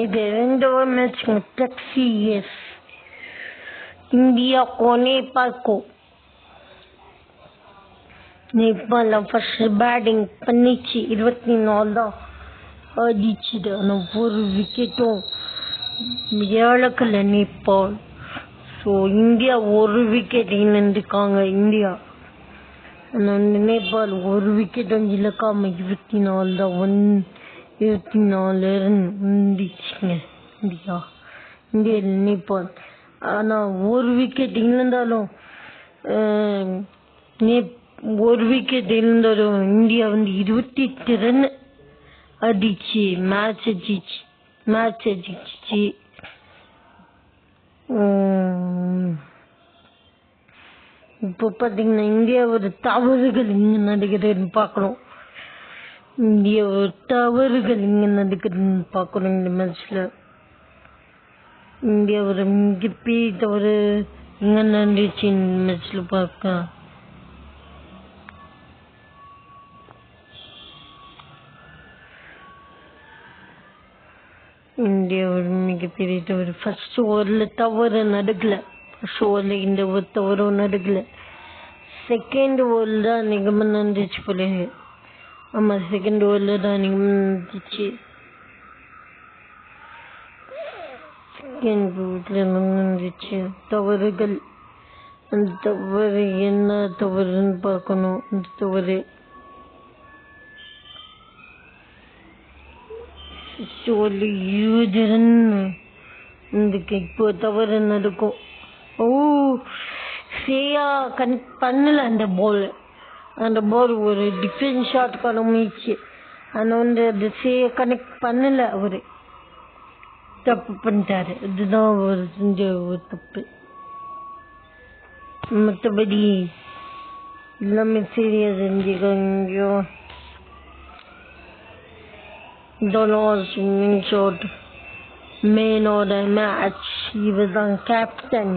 இது ரெண்டாவது match டெக்ஸியஸ் இந்தியாக்கோ நேபாள்க்கோ. Nepal first batting பண்ணிச்சு, 24 தான் அடிச்சுது. ஆனால் ஒரு விக்கெட்டும் இழக்கல நேபாள். ஸோ இந்தியா ஒரு விக்கெட் இழந்துருக்காங்க. இந்தியா ஆனால் நேபாள் ஒரு விக்கெட்டும் இழக்காம 24 தான் 24 ரன் வந்துச்சுங்க. இந்தியா நேபாள். ஆனால் ஒரு விக்கெட் இழந்தாலும் இந்தியா 28 ரன் அடிச்சு மேட்ச் அடிச்சு. இப்போ பார்த்தீங்கன்னா இந்தியா ஒரு தவறுகள் இங்கே நடக்குதுன்னு பார்க்கணும். இந்த மேட்ச்ல இந்தியா ஒரு மிகப்பெரிய தவறு இங்க நடந்துச்சு. இந்த மேட்ச்ல பார்க்க இந்தியா ஒரு மிகப்பெரிய தவறு. ஃபர்ஸ்ட் ஓவர்ல தவறு நடக்கல. ஃபர்ஸ்ட் ஓவர்ல இந்த ஒரு தவறும் நடக்கல. செகண்ட் ஓவர்ல தான் நிகமனம் நடந்துச்சு போல. ஆமா, செகண்ட் ஓவர்ல தான் நிகமனம் நடந்துச்சு. செகண்ட் ஓவர்ல நடந்துச்சு தவறுகள். அந்த தவறு என்ன தவறுன்னு பார்க்கணும். அந்த தவறு சொல்லி 20 ரன் இப்போ தவறு நடக்கும். சரியா கனெக்ட் பண்ணல அந்த பால் ஒரு டிஃபென்ஸ் ஷாட் பண்ண முயற்சி. ஆனால் அது சரியா கனெக்ட் பண்ணல. அவரு தப்பு பண்ணிட்டாரு. அதுதான் அவர் செஞ்ச ஒரு தப்பு. மற்றபடி எல்லாமே சரியா செஞ்சுக்காங்க. Dolos shot man of the match. He was on captain.